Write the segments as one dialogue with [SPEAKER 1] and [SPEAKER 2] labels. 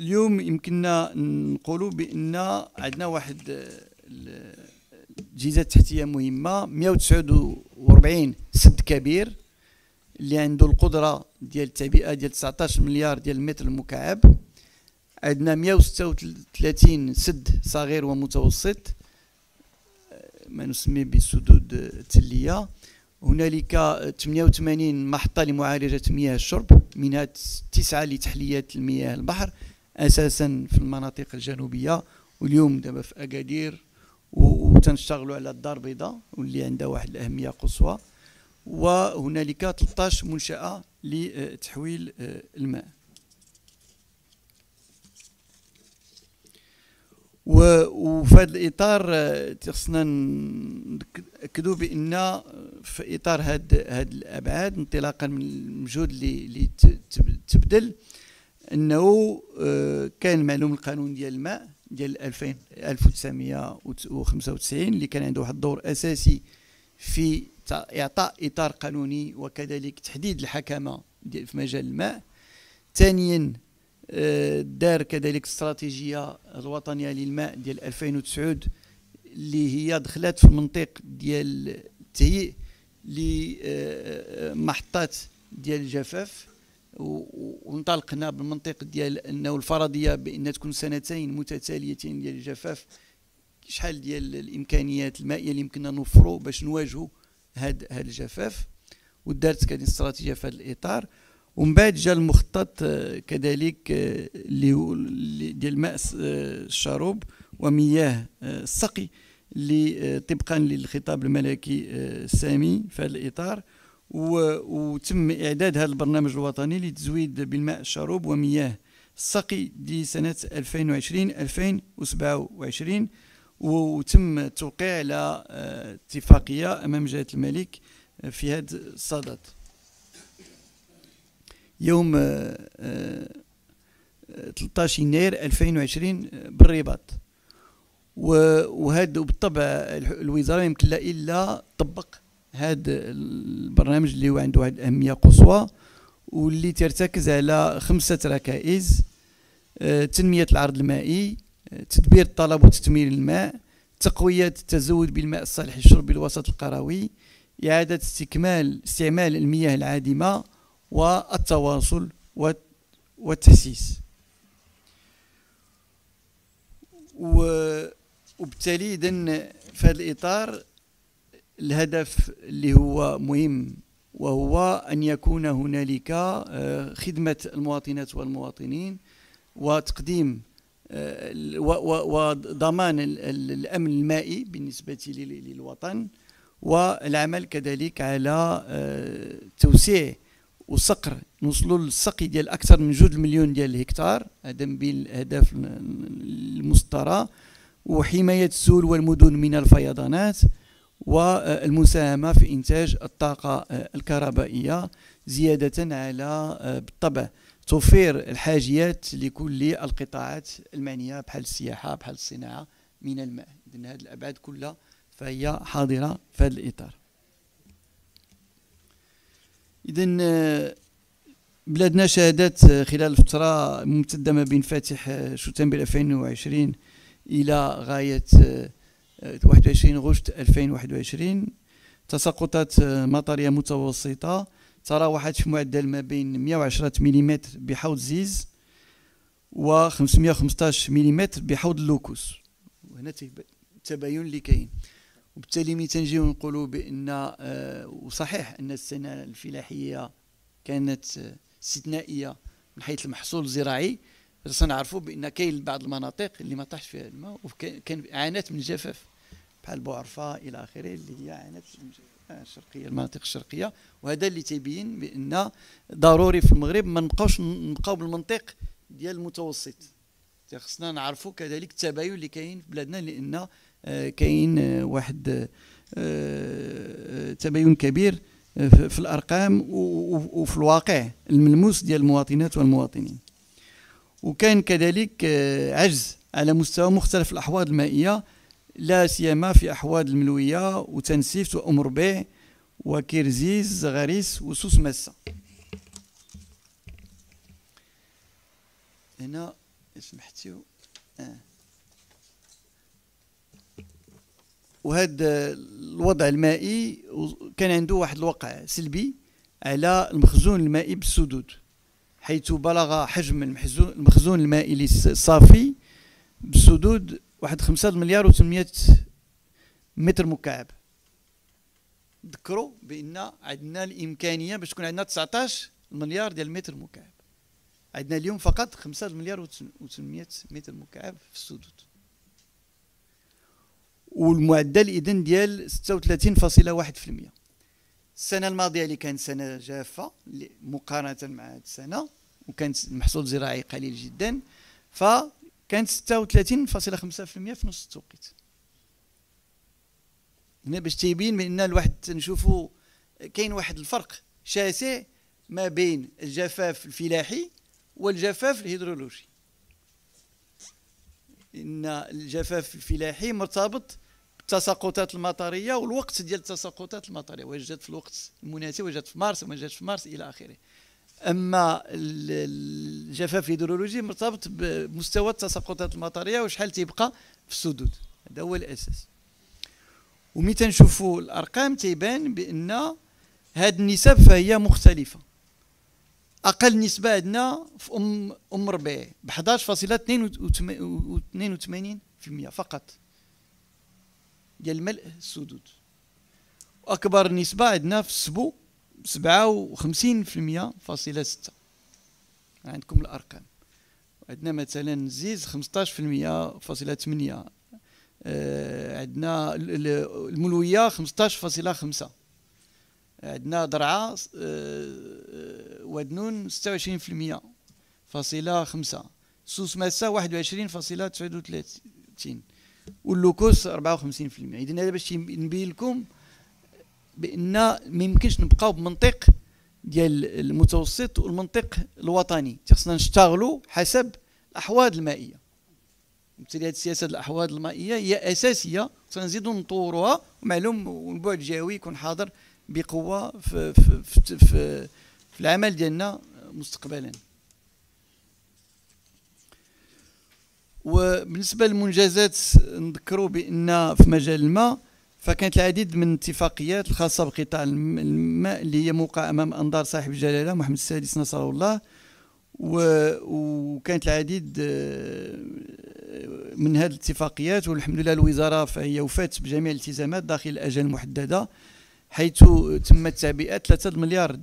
[SPEAKER 1] اليوم يمكننا نقولوا بان عندنا واحد الجهازات التحتيه مهمه، 149 سد كبير اللي عنده القدره ديال التعبئه ديال 19 مليار ديال المتر المكعب. عندنا 136 سد صغير ومتوسط، ما نسميه بالسدود التليه. هنالك 88 محطه لمعالجه مياه الشرب، منها 9 لتحليه المياه البحر اساسا في المناطق الجنوبيه، واليوم دابا في اكادير وتنشتغلوا على الدار البيضاء واللي عندها واحد الاهميه قصوى. وهنالك 13 منشاه لتحويل الماء. وفي هذا الاطار خصنا ناكدوا بان في اطار هاد الابعاد، انطلاقا من المجهود اللي تبذل، انه كان معلوم القانون ديال الماء ديال 1995 اللي كان عنده واحد الدور اساسي في اعطاء اطار قانوني وكذلك تحديد الحكمه في مجال الماء. ثانيا دار كذلك الاستراتيجيه الوطنيه للماء ديال 2009 اللي هي دخلت في المنطق ديال التهيئ لمحطات ديال الجفاف، وانطلقنا بالمنطق ديال انه الفرضيه بان تكون سنتين متتاليتين ديال الجفاف. شحال ديال الامكانيات المائيه اللي يمكننا نوفروا باش نواجهوا هذا الجفاف، ودارت كذلك استراتيجيه في هذا الاطار. ومن بعد جاء المخطط كذلك اللي ديال ماء الشروب ومياه السقي اللي طبقا للخطاب الملكي السامي في هذا الاطار. وتم اعداد هذا البرنامج الوطني للتزويد بالماء الشروب ومياه السقي لسنه 2020-2027، وتم التوقيع على اتفاقيه امام جلاله الملك في هذا الصدد يوم 13 يناير 2020 بالرباط. وهذا بالطبع الوزاره يمكن لها الا تطبق هذا البرنامج اللي هو عنده واحد اهميه قصوى، واللي ترتكز على 5 ركائز: تنميه العرض المائي، تدبير الطلب وتثمير الماء، تقويه التزود بالماء الصالح للشرب بالوسط القروي، اعاده استعمال المياه العادمه، والتواصل والتحسيس. وبالتالي إذن في هذا الإطار الهدف اللي هو مهم وهو أن يكون هنالك خدمة المواطنات والمواطنين وتقديم وضمان الأمن المائي بالنسبة للوطن، والعمل كذلك على توسيع وصقر نوصلوا للسقي ديال اكثر من 2 مليون ديال الهكتار، هذا من بين الاهداف المسطره، وحمايه السور والمدن من الفيضانات، والمساهمه في انتاج الطاقه الكهربائيه، زياده على بالطبع توفير الحاجيات لكل القطاعات المعنيه بحال السياحه بحال الصناعه من الماء. اذن هذه الابعاد كلها فهي حاضره في هذا الاطار. إذن بلادنا شهدت خلال الفترة ممتدة ما بين فاتح شتنبر 2020 إلى غاية 21 غشت 2021 تساقطات مطرية متوسطة تراوحت في معدل ما بين 110 ملم بحوض زيز و 515 ملم بحوض اللوكوس، وهنا التباين اللي كاين. وبالتالي ملي تنجيو نقولوا بان وصحيح ان السنه الفلاحيه كانت استثنائيه من حيث المحصول الزراعي، خصنا نعرفوا بان كاين بعض المناطق اللي ما طاحش فيها الماء وكان عانت من الجفاف بحال بوعرفه الى اخره اللي هي عانت الشرقيه المناطق الشرقيه. وهذا اللي تيبين بان ضروري في المغرب ما نبقاو بالمنطق ديال المتوسط. خصنا نعرفوا كذلك التباين اللي كاين في بلادنا، لان كاين واحد تباين كبير في الارقام وفي الواقع الملموس ديال المواطنات والمواطنين. وكان كذلك عجز على مستوى مختلف الاحواض المائيه، لا سيما في احواض الملويه وتنسيفت وام ربيع وكيرزيز زغاريس وسوس ماسه. هنا سمحتوا. وهذا الوضع المائي كان عنده واحد الوقع سلبي على المخزون المائي بالسدود، حيث بلغ حجم المخزون المائي الصافي بالسدود واحد 5 مليار و800 متر مكعب. ذكروا بان عندنا الامكانيه باش تكون عندنا 19 مليار ديال المتر مكعب، عندنا اليوم فقط 5 مليار و800 متر مكعب في السدود، والمعدل اذن ديال 36.1%. السنه الماضيه اللي كانت سنه جافه مقارنه مع هذه السنه وكانت المحصول الزراعي قليل جدا، فكانت 36.5% في نص التوقيت. هنا باش تيبين بان الواحد نشوفوا كاين واحد الفرق شاسع ما بين الجفاف الفلاحي والجفاف الهيدرولوجي. ان الجفاف الفلاحي مرتبط بالتساقطات المطريه والوقت ديال التساقطات المطريه، واش جات في الوقت المناسب، واش جات في مارس، ما جاتش في مارس الى اخره. اما الجفاف الهيدرولوجي مرتبط بمستوى التساقطات المطريه وشحال تيبقى في السدود، هذا هو الاساس. وملي تنشوفوا الارقام تيبان بان هاد النسب فهي مختلفه. اقل نسبه عندنا في ام ربيع ب 11.82% فقط ديال ملء السدود، واكبر نسبه عندنا في السبو 57.6%. عندكم الارقام. عندنا مثلا الزيز 15.8%، عندنا الملويه 15.5%، عندنا درعا ودنون 26.5%، سوس ماسا 21.39%، واللوكوس 54%. اذا هذا باش نبين لكم بان ما يمكنش نبقاو بمنطق ديال المتوسط والمنطق الوطني، خصنا نشتغلوا حسب الاحواض المائيه. بالتالي هذه السياسه الاحواض المائيه هي اساسيه، خصنا نزيدوا نطوروها، ومعلوم والبعد الجوي يكون حاضر بقوه في العمل ديالنا مستقبلا. وبالنسبه للمنجزات نذكروا بان في مجال الماء فكانت العديد من الاتفاقيات الخاصه بقطاع الماء اللي هي موقعه امام انظار صاحب الجلاله محمد السادس نصره الله، وكانت العديد من هذه الاتفاقيات، والحمد لله الوزاره فهي وفات بجميع الالتزامات داخل الاجال المحدده، حيث تمت تعبئه 3 مليار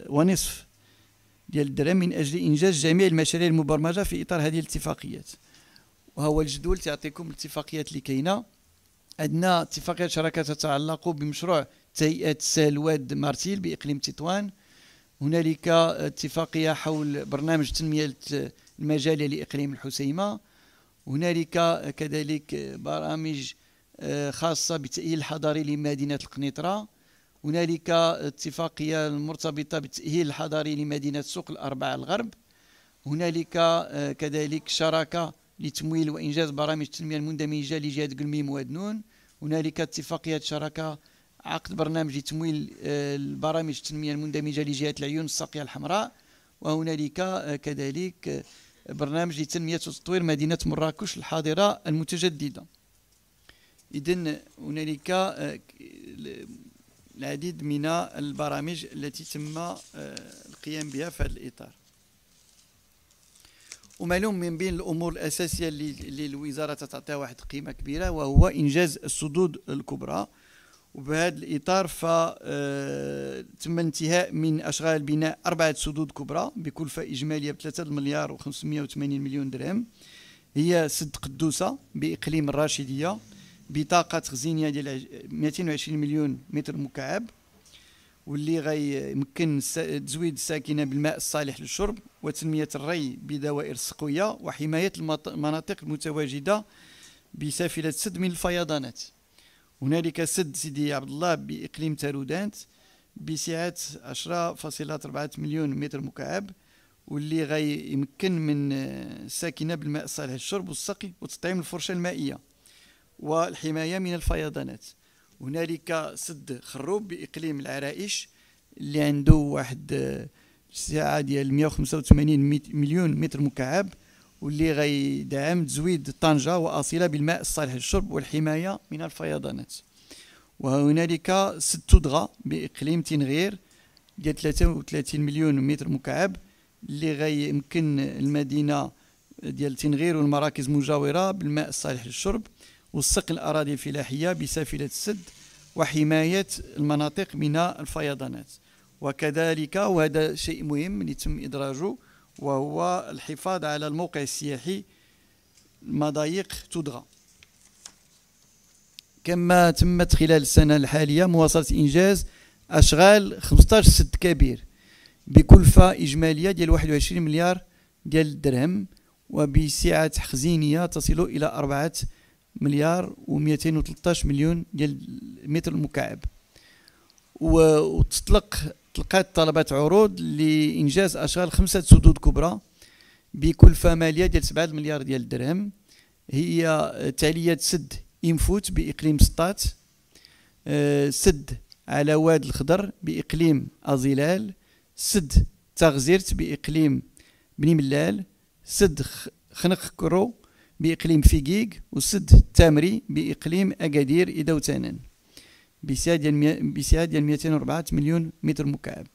[SPEAKER 1] ونصف ديال الدرهم من اجل انجاز جميع المشاريع المبرمجه في اطار هذه الاتفاقيات. وهو الجدول تعطيكم الاتفاقيات اللي كاينه. عندنا اتفاقيات شراكه تتعلق بمشروع تهيئه سالواد مارتيل باقليم تطوان. هنالك اتفاقيه حول برنامج تنميه المجاليه لاقليم الحسيمه. هنالك كذلك برامج خاصه بالتاهيل الحضري لمدينه القنيطره. هنالك اتفاقيه مرتبطه بالتاهيل الحضري لمدينه سوق الاربعه الغرب. هنالك كذلك شراكه لتمويل وانجاز برامج التنميه المندمجه لجهه قلميم ودنون. هنالك اتفاقيه شراكه عقد برنامج لتمويل البرامج التنميه المندمجه لجهه العيون الساقيه الحمراء. وهنالك كذلك برنامج لتنميه وتطوير مدينه مراكش الحاضره المتجدده. اذن هنالك العديد من البرامج التي تم القيام بها في هذا الاطار. ومعلوم من بين الامور الاساسيه اللي الوزاره تعطيها واحد قيمه كبيره وهو انجاز السدود الكبرى. وبهذا الاطار تم الانتهاء من اشغال بناء 4 سدود كبرى بكلفه اجماليه ب 3 مليار و580 مليون درهم. هي سد قدوسه باقليم الراشديه بطاقه تخزينيه ديال 220 مليون متر مكعب، واللي غيمكن تزويد الساكنه بالماء الصالح للشرب وتنميه الري بدوائر السقويه وحمايه المناطق المتواجده بسافله سد من الفيضانات. هنالك سد سيدي عبد الله باقليم تارودانت بسعه 10.4 مليون متر مكعب، واللي غيمكن من الساكنه بالماء الصالح للشرب والسقي وتطعيم الفرشه المائيه والحمايه من الفيضانات. هنالك سد خروب باقليم العرائش اللي عنده واحد السعه ديال 185 مليون متر مكعب، واللي غيدعم تزويد طنجة وأصيلة بالماء الصالح للشرب والحماية من الفيضانات. وهنالك 6 تدغى بإقليم تنغير ديال 33 مليون متر مكعب اللي غيمكن المدينة ديال تنغير والمراكز المجاورة بالماء الصالح للشرب وسقي الأراضي الفلاحية بسافلة السد وحماية المناطق من الفيضانات. وكذلك وهذا شيء مهم اللي تم إدراجه وهو الحفاظ على الموقع السياحي مضايق تدغى. كما تمت خلال السنة الحالية مواصلة إنجاز أشغال 15 سد كبير بكلفة إجمالية ديال 21 مليار ديال الدرهم وبسعة تخزينية تصل إلى 4 مليار و213 مليون ديال المتر المكعب. وتلقات طلبات عروض لإنجاز أشغال 5 سدود كبرى بكلفة مالية ديال 7 مليار ديال الدرهم. هي تالية سد إنفوت بإقليم سطات، سد على واد الخضر بإقليم أزيلال، سد تغزيرت بإقليم بني ملال، سد خنق كرو بإقليم فيقيق، وسد تامري بإقليم أكادير إدوتانان بسعة ديال 204 مليون متر مكعب.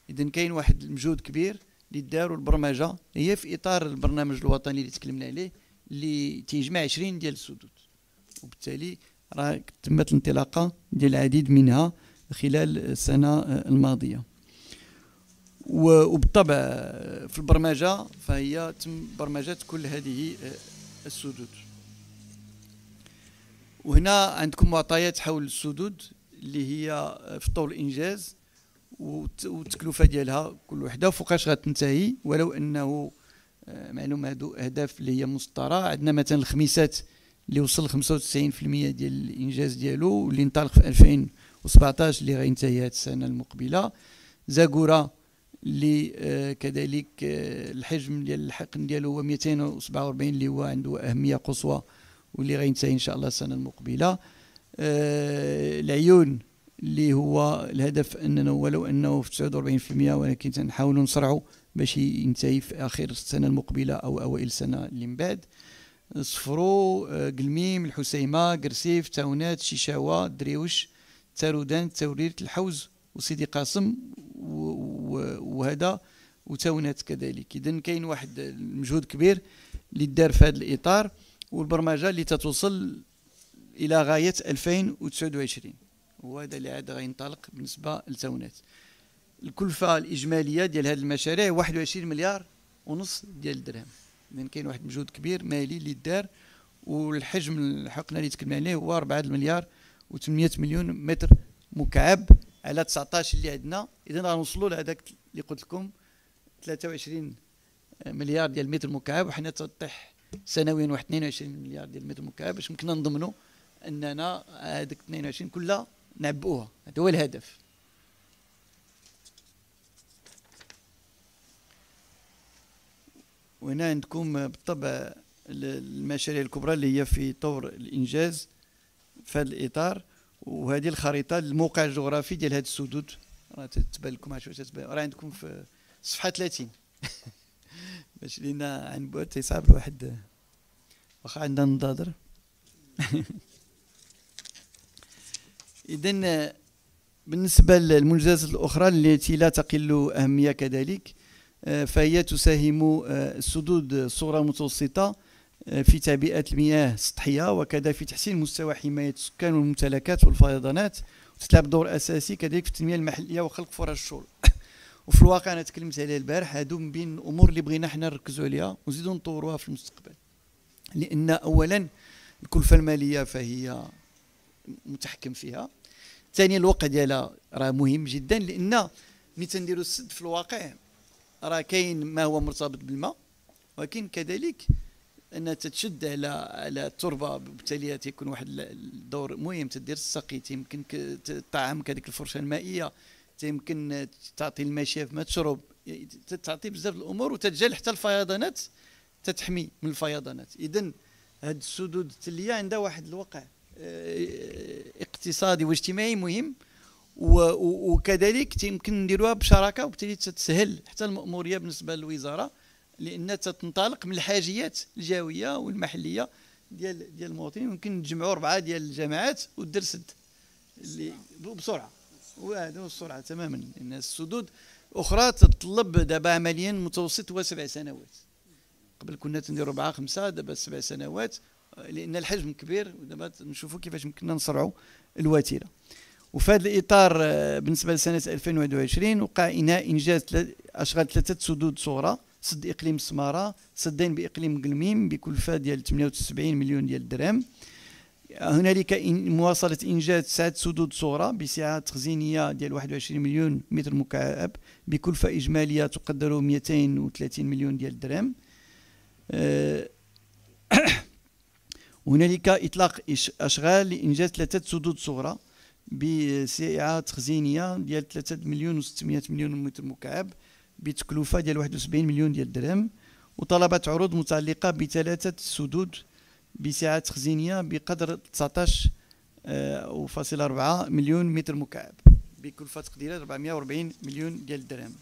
[SPEAKER 1] إذن كاين واحد المجهود كبير اللي دار والبرمجة هي في إطار البرنامج الوطني اللي تكلمنا عليه اللي تيجمع 20 ديال السدود، وبالتالي راه تمت الانطلاقة ديال العديد منها خلال السنة الماضية. وبالطبع في البرمجة فهي تم برمجة كل هذه السدود. وهنا عندكم معطيات حول السدود اللي هي في طور الإنجاز والتكلفة ديالها كل وحدة وفوقاش غتنتهي، ولو أنه معلوم هادو أهداف اللي هي مسطرة. عندنا مثلا الخميسات اللي وصل 95% ديال الإنجاز ديالو واللي انطلق في 2017 اللي غينتهي هاد السنة المقبلة. زاكورا اللي كذلك الحجم ديال الحقن ديالو هو 247 اللي هو عنده أهمية قصوى واللي غينتهي إن شاء الله السنة المقبلة. العيون اللي هو الهدف أننا ولو أنه في 49% ولكن تنحاولوا نسرعوا باش ينتهي في آخر السنة المقبلة أو أوائل السنة اللي من بعد. صفرو، قلميم، الحسيمة، قرسيف، تاونات، شيشاوة، دريوش، تارودان، توريرت، الحوز وسيدي قاسم وهذا وتاونات كذلك. إذن كاين واحد المجهود كبير اللي دار في هذا الإطار والبرمجة اللي تتوصل إلى غاية 2029 وهذا اللي عاد غينطلق بالنسبة لتاونات. الكلفة الإجمالية ديال هذه المشاريع 21 مليار ونص ديال الدرهم. إذن كاين واحد المجهود كبير مالي اللي دار، والحجم الحقنا اللي تكلمنا عليه هو 4 مليار و800 مليون متر مكعب على 19 اللي عندنا. إذن غنوصلوا لهذاك اللي قلت لكم 23 مليار ديال المتر مكعب، وحنا تطيح سنويا واحد 22 مليار ديال المتر مكعب باش يمكننا نضمنوا أننا هذيك 22 كلها نعبؤوها. هذا هو الهدف. وهنا عندكم بالطبع المشاريع الكبرى اللي هي في طور الإنجاز في هذا الإطار، وهذه الخريطة الموقع الجغرافي ديال هذه السدود راه تتبان لكم عشان تتبان راه عندكم في صفحة 30 باش لينا عن بعد تيصعب الواحد واخا عندنا نضادر. إذن بالنسبة للمنجزات الأخرى التي لا تقل أهمية كذلك فهي تساهم السدود الصغرى المتوسطة في تعبئة المياه السطحية وكذا في تحسين مستوى حماية السكان والممتلكات والفيضانات، وتلعب دور أساسي كذلك في التنمية المحلية وخلق فرص الشغل. وفي الواقع أنا تكلمت عليه البارح، هادو من بين الأمور اللي بغينا حنا نركزوا عليها ونزيدوا نطوروها في المستقبل، لأن أولا الكلفة المالية فهي متحكم فيها. ثانيا الوقت ديالها راه مهم جدا، لأن ملي تنديروا السد في الواقع راه كاين ما هو مرتبط بالماء، ولكن كذلك أن تتشد على التربة، وبالتالي تيكون واحد الدور مهم. تدير السقي، تيمكن تطعم كذلك الفرشة المائية، تيمكن تعطي الماشية ما تشرب، تعطي بزاف الأمور وتتجل حتى الفيضانات، تتحمي من الفيضانات. إذن هاد السدود التلية عندها واحد الوقع اقتصادي واجتماعي مهم، وكذلك يمكن نديروها بشراكه، وبالتالي تتسهل حتى المأموريه بالنسبه للوزاره لان تنطلق من الحاجيات الجويه والمحليه ديال المواطنين. يمكن نجمعوا 4 ديال الجماعات ودير سد اللي بسرعه، وهذا بسرعه تماما، لان السدود اخرى تتطلب دابا عمليا متوسط هو 7 سنوات. قبل كنا تنديروا 4 5، دابا 7 سنوات لان الحجم كبير، ودابا نشوفوا كيفاش يمكننا نسرعوا الوتيره. وفي هذا الاطار بالنسبه لسنه 2021 وقع انجاز اشغال 3 سدود صغرى: سد اقليم السماره، سدين باقليم قلميم بكلفه ديال 78 مليون ديال الدرهم. هنالك مواصله انجاز 9 سدود صغرى بسعه تخزينيه ديال 21 مليون متر مكعب بكلفه اجماليه تقدر 230 مليون ديال الدرهم. هنالك اطلاق اشغال لانجاز 3 سدود صغرى بسعه تخزينيه ديال 3 مليون و600 مليون متر مكعب بتكلفه ديال 71 مليون ديال الدرهم. وطلبت عروض متعلقه ب3 سدود بسعه تخزينيه بقدر 19.4 مليون متر مكعب بكلفه تقديريه 440 مليون ديال الدرهم.